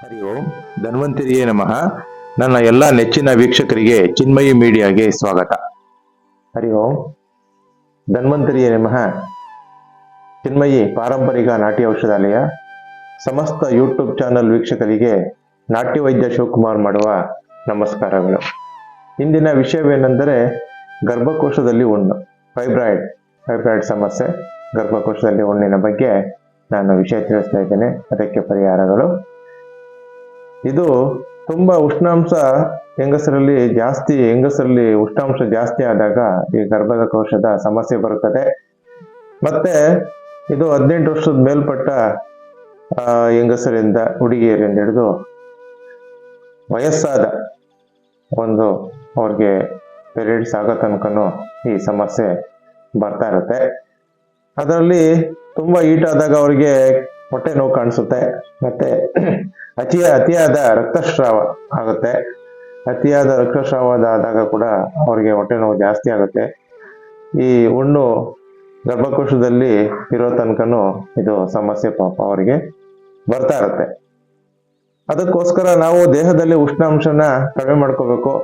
ಹರಿ ಓಂ ಧನ್ವಂತರಿಯೇ ನಮಃ. ನನ್ನ ಎಲ್ಲ ನೆಚ್ಚಿನ ವೀಕ್ಷಕರಿಗೆ ಚಿನ್ಮಯಿ ಮೀಡಿಯಾಗೆ ಸ್ವಾಗತ. ಹರಿ ಓಂ ಧನ್ವಂತರಿಯೇ ನಮಃ. ಚಿನ್ಮಯಿ ಪಾರಂಪರಿಕ ನಾಟ್ಯ ಔಷಧಾಲಯ ಸಮಸ್ತ ಯೂಟ್ಯೂಬ್ ಚಾನಲ್ ವೀಕ್ಷಕರಿಗೆ ನಾಟ್ಯ ವೈದ್ಯ ಶಿವಕುಮಾರ್ ಮಾಡುವ ನಮಸ್ಕಾರಗಳು. ಇಂದಿನ ವಿಷಯವೇನೆಂದರೆ ಗರ್ಭಕೋಶದಲ್ಲಿ ಹುಣ್ಣು, ಫೈಬ್ರಾಯ್ಡ್ ಸಮಸ್ಯೆ, ಗರ್ಭಕೋಶದಲ್ಲಿ ಹುಣ್ಣಿನ ಬಗ್ಗೆ ನಾನು ವಿಷಯ ತಿಳಿಸ್ತಾ ಇದ್ದೇನೆ. ಅದಕ್ಕೆ ಪರಿಹಾರಗಳು. ಇದು ತುಂಬಾ ಉಷ್ಣಾಂಶ ಹೆಂಗಸರಲ್ಲಿ ಉಷ್ಣಾಂಶ ಜಾಸ್ತಿ ಆದಾಗ ಈ ಗರ್ಭಕೋಶದ ಸಮಸ್ಯೆ ಬರುತ್ತದೆ. ಮತ್ತೆ ಇದು 18 ವರ್ಷದ ಮೇಲ್ಪಟ್ಟ ಹೆಂಗಸರಿಂದ, ಹುಡುಗಿಯರಿಂದ ಹಿಡಿದು ವಯಸ್ಸಾದ ಅವ್ರಿಗೆ ಪೀರಿಯಡ್ಸ್ ಆಗೋ ತನಕನೂ ಈ ಸಮಸ್ಯೆ ಬರ್ತಾ ಇರುತ್ತೆ. ಅದರಲ್ಲಿ ತುಂಬಾ ಹೀಟ್ ಆದಾಗ ಅವ್ರಿಗೆ ಹೊಟ್ಟೆ ನೋವು ಕಾಣಿಸುತ್ತೆ. ಮತ್ತೆ ಅತಿಯಾದ ರಕ್ತಸ್ರಾವ ಆಗುತ್ತೆ. ಅತಿಯಾದ ರಕ್ತಸ್ರಾವದಾದಾಗ ಕೂಡ ಅವ್ರಿಗೆ ಹೊಟ್ಟೆ ನೋವು ಜಾಸ್ತಿ ಆಗುತ್ತೆ. ಈ ಹುಣ್ಣು ಗರ್ಭಕೋಶದಲ್ಲಿ ಇರೋ ತನಕನೂ ಇದು ಸಮಸ್ಯೆ ಪಾಪ ಅವರಿಗೆ ಬರ್ತಾ ಇರುತ್ತೆ. ಅದಕ್ಕೋಸ್ಕರ ನಾವು ದೇಹದಲ್ಲಿ ಉಷ್ಣಾಂಶನ ಕಡಿಮೆ ಮಾಡ್ಕೋಬೇಕು.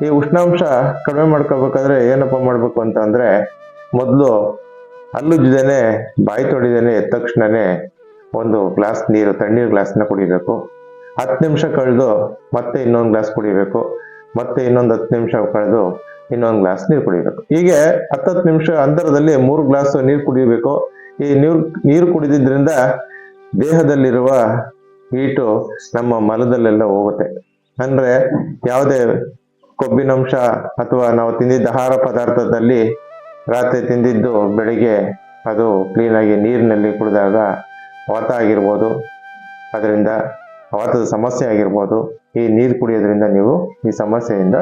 ಈ ಉಷ್ಣಾಂಶ ಕಡಿಮೆ ಮಾಡ್ಕೋಬೇಕಾದ್ರೆ ಏನಪ್ಪ ಮಾಡ್ಬೇಕು ಅಂತ ಅಂದ್ರೆ, ಮೊದಲು ಹಲ್ಲುಜ್ದೇನೆ ಬಾಯಿ ತೊಳಿದೇನೆ ಎದ್ದ ತಕ್ಷಣನೇ ಒಂದು ಗ್ಲಾಸ್ ನೀರು, ತಣ್ಣೀರು ಗ್ಲಾಸ್ನ ಕುಡಿಬೇಕು. 10 ನಿಮಿಷ ಕಳೆದು ಮತ್ತೆ ಇನ್ನೊಂದು ಗ್ಲಾಸ್ ಕುಡಿಬೇಕು. ಮತ್ತೆ ಇನ್ನೊಂದು 10 ನಿಮಿಷ ಕಳೆದು ಇನ್ನೊಂದು ಗ್ಲಾಸ್ ನೀರು ಕುಡಿಬೇಕು. ಹೀಗೆ 10 ನಿಮಿಷ ಅಂತರದಲ್ಲಿ 3 ಗ್ಲಾಸ್ ನೀರು ಕುಡಿಬೇಕು. ಈ ನೀರು ಕುಡಿದಿದ್ರಿಂದ ದೇಹದಲ್ಲಿರುವ ಹೀಟು ನಮ್ಮ ಮಲದಲ್ಲೆಲ್ಲ ಹೋಗುತ್ತೆ. ಅಂದ್ರೆ ಯಾವುದೇ ಕೊಬ್ಬಿನಂಶ ಅಥವಾ ನಾವು ತಿಂದಿದ್ದ ಆಹಾರ ಪದಾರ್ಥದಲ್ಲಿ ರಾತ್ರಿ ತಿಂದಿದ್ದು ಬೆಳಿಗ್ಗೆ ಅದು ಕ್ಲೀನಾಗಿ ನೀರಿನಲ್ಲಿ ಕುಡಿದಾಗ ವಾತ ಆಗಿರ್ಬೋದು, ಅದರಿಂದ ವಾತದ ಸಮಸ್ಯೆ ಆಗಿರ್ಬೋದು. ಈ ನೀರು ಕುಡಿಯೋದ್ರಿಂದ ನೀವು ಈ ಸಮಸ್ಯೆಯಿಂದ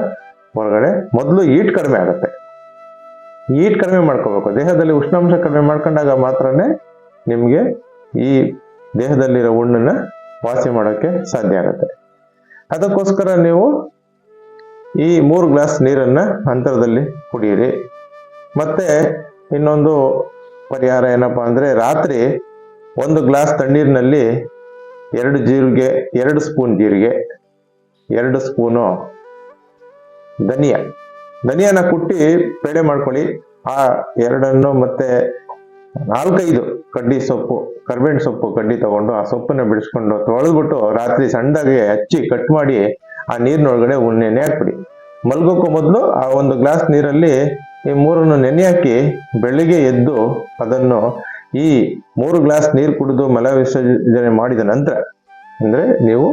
ಹೊರಗಡೆ, ಮೊದಲು ಹೀಟ್ ಕಡಿಮೆ ಆಗುತ್ತೆ. ಹೀಟ್ ಕಡಿಮೆ ಮಾಡ್ಕೋಬೇಕು. ದೇಹದಲ್ಲಿ ಉಷ್ಣಾಂಶ ಕಡಿಮೆ ಮಾಡ್ಕೊಂಡಾಗ ಮಾತ್ರನೇ ನಿಮ್ಗೆ ಈ ದೇಹದಲ್ಲಿರೋ ಹುಣ್ಣನ್ನ ವಾಸಿ ಮಾಡೋಕ್ಕೆ ಸಾಧ್ಯ ಆಗುತ್ತೆ. ಅದಕ್ಕೋಸ್ಕರ ನೀವು ಈ 3 ಗ್ಲಾಸ್ ನೀರನ್ನ ಅಂತರದಲ್ಲಿ ಕುಡಿಯಿರಿ. ಮತ್ತೆ ಇನ್ನೊಂದು ಪರಿಹಾರ ಏನಪ್ಪಾ ಅಂದ್ರೆ, ರಾತ್ರಿ 1 ಗ್ಲಾಸ್ ತಣ್ಣೀರಿನಲ್ಲಿ 2 ಸ್ಪೂನ್ ಜೀರಿಗೆ, 2 ಸ್ಪೂನು ಧನಿಯಾನ ಕುಟ್ಟಿ ಪೇಡೆ ಮಾಡ್ಕೊಳ್ಳಿ. ಆ ಎರಡನ್ನು ಮತ್ತೆ 4-5 ಕಡ್ಡಿ ಸೊಪ್ಪು, ಕರ್ಬೇವಿನ ಸೊಪ್ಪು ಕಡ್ಡಿ ತಗೊಂಡು ಆ ಸೊಪ್ಪನ್ನ ಬಿಡಿಸ್ಕೊಂಡು ತೊಳೆದ್ಬಿಟ್ಟು ರಾತ್ರಿ ಸಣ್ಣದಾಗಿ ಹಚ್ಚಿ ಕಟ್ ಮಾಡಿ ಆ ನೀರಿನೊಳಗಡೆ ನೆನೆ ಹಾಕ್ಬಿಡಿ. ಮಲ್ಗೋಕ್ಕೂ ಮೊದಲು ಆ 1 ಗ್ಲಾಸ್ ನೀರಲ್ಲಿ ಈ 3 ನೆನೆ ಹಾಕಿ ಬೆಳಿಗ್ಗೆ ಎದ್ದು ಅದನ್ನು ಈ 3 ಗ್ಲಾಸ್ ನೀರು ಕುಡಿದು ಮಲ ವಿಸರ್ಜನೆ ಮಾಡಿದ ನಂತರ, ಅಂದ್ರೆ ನೀವು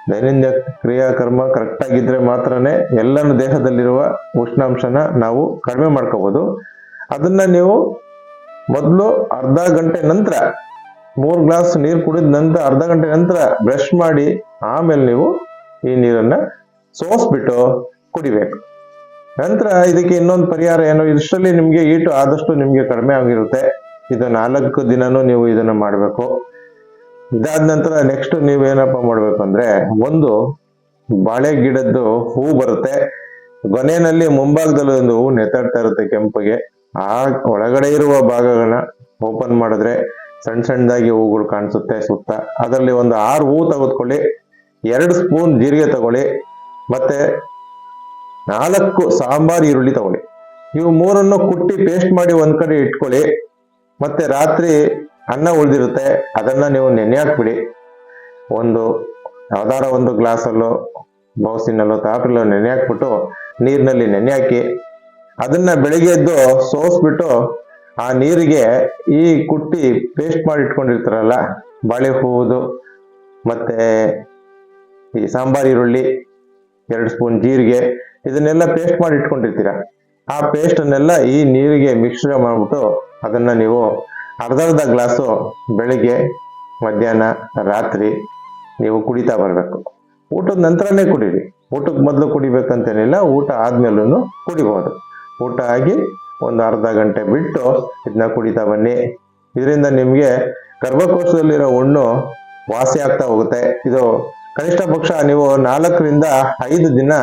ದೈನಂದಿನ ಕ್ರಿಯಾಕರ್ಮ ಕರೆಕ್ಟ್ ಆಗಿದ್ರೆ ಮಾತ್ರನೇ ಎಲ್ಲನೂ ದೇಹದಲ್ಲಿರುವ ಉಷ್ಣಾಂಶನ ನಾವು ಕಡಿಮೆ ಮಾಡ್ಕೋಬಹುದು. ಅದನ್ನ ನೀವು ಮೊದಲು ಅರ್ಧ ಗಂಟೆ ನಂತರ, 3 ಗ್ಲಾಸ್ ನೀರು ಕುಡಿದ ನಂತರ ಅರ್ಧ ಗಂಟೆ ನಂತರ ಬ್ರಷ್ ಮಾಡಿ ಆಮೇಲೆ ನೀವು ಈ ನೀರನ್ನ ಸೋಸ್ಬಿಟ್ಟು ಕುಡಿಬೇಕು. ನಂತರ ಇದಕ್ಕೆ ಇನ್ನೊಂದು ಪರಿಹಾರ ಏನು, ಇಷ್ಟರಲ್ಲಿ ನಿಮ್ಗೆ ಹೀಟು ಆದಷ್ಟು ನಿಮ್ಗೆ ಕಡಿಮೆ ಆಗಿರುತ್ತೆ. ಇದು 4 ದಿನನೂ ನೀವು ಇದನ್ನ ಮಾಡಬೇಕು. ಇದಾದ ನಂತರ ನೆಕ್ಸ್ಟ್ ನೀವೇನಪ್ಪ ಮಾಡ್ಬೇಕು ಅಂದ್ರೆ, ಒಂದು ಬಾಳೆ ಗಿಡದ್ದು ಹೂ ಬರುತ್ತೆ, ಗೊನೆಯಲ್ಲಿ ಮುಂಭಾಗದಲ್ಲಿ ಒಂದು ಹೂ ನೆತಾಡ್ತಾ ಇರುತ್ತೆ ಕೆಂಪಗೆ. ಆ ಒಳಗಡೆ ಇರುವ ಭಾಗಗಳನ್ನ ಓಪನ್ ಮಾಡಿದ್ರೆ ಸಣ್ಣದಾಗಿ ಹೂಗಳು ಕಾಣಿಸುತ್ತೆ ಸುತ್ತ. ಅದರಲ್ಲಿ ಒಂದು 6 ಹೂ ತೆಗೆದುಕೊಳ್ಳಿ, 2 ಸ್ಪೂನ್ ಜೀರಿಗೆ ತಗೊಳ್ಳಿ, ಮತ್ತೆ 4 ಸಾಂಬಾರ್ ಈರುಳ್ಳಿ ತಗೊಳ್ಳಿ. ಇವು 3 ಕುಟ್ಟಿ ಪೇಸ್ಟ್ ಮಾಡಿ ಒಂದ್ ಕಡೆ ಇಟ್ಕೊಳ್ಳಿ. ಮತ್ತೆ ರಾತ್ರಿ ಅನ್ನ ಉಳಿದಿರುತ್ತೆ, ಅದನ್ನ ನೀವು ನೆನೆ ಹಾಕ್ಬಿಡಿ. ಯಾವ್ದಾರ ಒಂದು ಗ್ಲಾಸಲ್ಲೋ ಬೌಸಿನಲ್ಲೋ ತಾಪ್ರಲ್ಲೋ ನೆನೆ ಹಾಕ್ಬಿಟ್ಟು ನೀರಿನಲ್ಲಿ ನೆನೆ ಹಾಕಿ ಅದನ್ನ ಬೆಳಿಗ್ಗೆ ಎದ್ದು ಸೋಸ್ಬಿಟ್ಟು ಆ ನೀರಿಗೆ ಈ ಕುಟ್ಟಿ ಪೇಸ್ಟ್ ಮಾಡಿ ಇಟ್ಕೊಂಡಿರ್ತಾರಲ್ಲ ಬಾಳೆ ಹೂವುದು, ಮತ್ತೆ ಈ ಸಾಂಬಾರ್ ಈರುಳ್ಳಿ, 2 ಸ್ಪೂನ್ ಜೀರಿಗೆ, ಇದನ್ನೆಲ್ಲ ಪೇಸ್ಟ್ ಮಾಡಿ ಇಟ್ಕೊಂಡಿರ್ತೀರ. ಆ ಪೇಸ್ಟ್ ಅನ್ನೆಲ್ಲ ಈ ನೀರಿಗೆ ಮಿಶ್ರ ಮಾಡ್ಬಿಟ್ಟು ಅದನ್ನ ನೀವು ಅರ್ಧ ಗ್ಲಾಸು ಬೆಳಿಗ್ಗೆ, ಮಧ್ಯಾಹ್ನ, ರಾತ್ರಿ ನೀವು ಕುಡಿತಾ ಬರ್ಬೇಕು. ಊಟದ ನಂತರನೇ ಕುಡೀರಿ. ಊಟಕ್ಕೆ ಮೊದಲು ಕುಡಿಬೇಕಂತೇನಿಲ್ಲ, ಊಟ ಆದ್ಮೇಲೂ ಕುಡಿಬಹುದು. ಊಟ ಆಗಿ ಒಂದು ಅರ್ಧ ಗಂಟೆ ಬಿಟ್ಟು ಇದನ್ನ ಕುಡಿತಾ ಬನ್ನಿ. ಇದರಿಂದ ನಿಮ್ಗೆ ಗರ್ಭಕೋಶದಲ್ಲಿರೋ ಹುಣ್ಣು ವಾಸಿ ಆಗ್ತಾ ಹೋಗುತ್ತೆ. ಇದು ಕನಿಷ್ಠ ಪಕ್ಷ ನೀವು 4ರಿಂದ 5 ದಿನ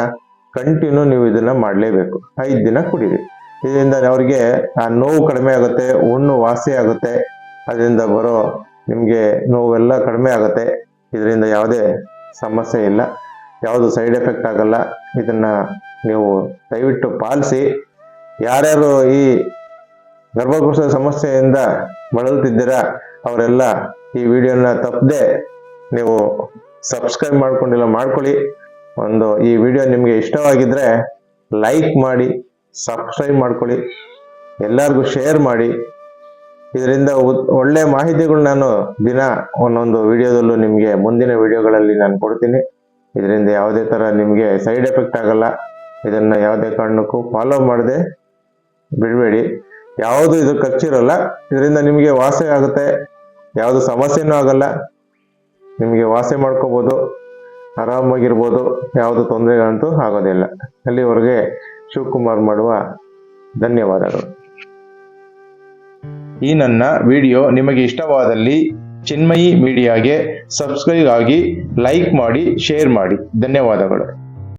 ಕಂಟಿನ್ಯೂ ನೀವು ಇದನ್ನ ಮಾಡಲೇಬೇಕು. 5 ದಿನ ಕುಡೀರಿ. ಇದರಿಂದ ಅವ್ರಿಗೆ ಆ ನೋವು ಕಡಿಮೆ ಆಗುತ್ತೆ, ಹುಣ್ಣು ವಾಸಿ ಆಗುತ್ತೆ. ಅದರಿಂದ ಬರೋ ನಿಮ್ಗೆ ನೋವೆಲ್ಲ ಕಡಿಮೆ ಆಗುತ್ತೆ. ಇದರಿಂದ ಯಾವುದೇ ಸಮಸ್ಯೆ ಇಲ್ಲ, ಯಾವುದು ಸೈಡ್ ಎಫೆಕ್ಟ್ ಆಗಲ್ಲ. ಇದನ್ನ ನೀವು ದಯವಿಟ್ಟು ಪಾಲಿಸಿ. ಯಾರ್ಯಾರು ಈ ಗರ್ಭಕೋಶದ ಸಮಸ್ಯೆಯಿಂದ ಬಳಲುತ್ತಿದ್ದೀರಾ ಅವರೆಲ್ಲ ಈ ವಿಡಿಯೋನ ತಪ್ಪದೆ ನೀವು ಸಬ್ಸ್ಕ್ರೈಬ್ ಮಾಡ್ಕೊಂಡಿಲ್ಲ ಮಾಡ್ಕೊಳ್ಳಿ. ಈ ವಿಡಿಯೋ ನಿಮಗೆ ಇಷ್ಟವಾಗಿದ್ರೆ ಲೈಕ್ ಮಾಡಿ, ಸಬ್ಸ್ಕ್ರೈಬ್ ಮಾಡ್ಕೊಳ್ಳಿ, ಎಲ್ಲರಿಗೂ ಶೇರ್ ಮಾಡಿ. ಇದರಿಂದ ಒಳ್ಳೆ ಮಾಹಿತಿಗಳು ನಾನು ದಿನ ಒಂದೊಂದು ವಿಡಿಯೋದಲ್ಲೂ ನಿಮಗೆ ಮುಂದಿನ ವಿಡಿಯೋಗಳಲ್ಲಿ ನಾನು ಕೊಡ್ತೀನಿ. ಇದರಿಂದ ಯಾವುದೇ ಥರ ನಿಮಗೆ ಸೈಡ್ ಎಫೆಕ್ಟ್ ಆಗಲ್ಲ. ಇದನ್ನು ಯಾವುದೇ ಕಾರಣಕ್ಕೂ ಫಾಲೋ ಮಾಡದೆ ಬಿಡಬೇಡಿ. ಯಾವುದು ಇದು ಖರ್ಚಿರಲ್ಲ. ಇದರಿಂದ ನಿಮಗೆ ವಾಸಿ ಆಗುತ್ತೆ, ಯಾವುದು ಸಮಸ್ಯೆನೂ ಆಗಲ್ಲ. ನಿಮಗೆ ವಾಸಿ ಮಾಡ್ಕೋಬೋದು, ಆರಾಮಾಗಿರ್ಬೋದು, ಯಾವುದು ತೊಂದರೆಗಳಂತೂ ಆಗೋದಿಲ್ಲ. ಅಲ್ಲಿವರೆಗೆ ಶಿವಕುಮಾರ್ ಮಾಡುವ ಧನ್ಯವಾದಗಳು. ಈ ನನ್ನ ವಿಡಿಯೋ ನಿಮಗೆ ಇಷ್ಟವಾದಲ್ಲಿ ಚಿನ್ಮಯಿ ಮೀಡಿಯಾಗೆ ಸಬ್ಸ್ಕ್ರೈಬ್ ಆಗಿ, ಲೈಕ್ ಮಾಡಿ, ಶೇರ್ ಮಾಡಿ. ಧನ್ಯವಾದಗಳು.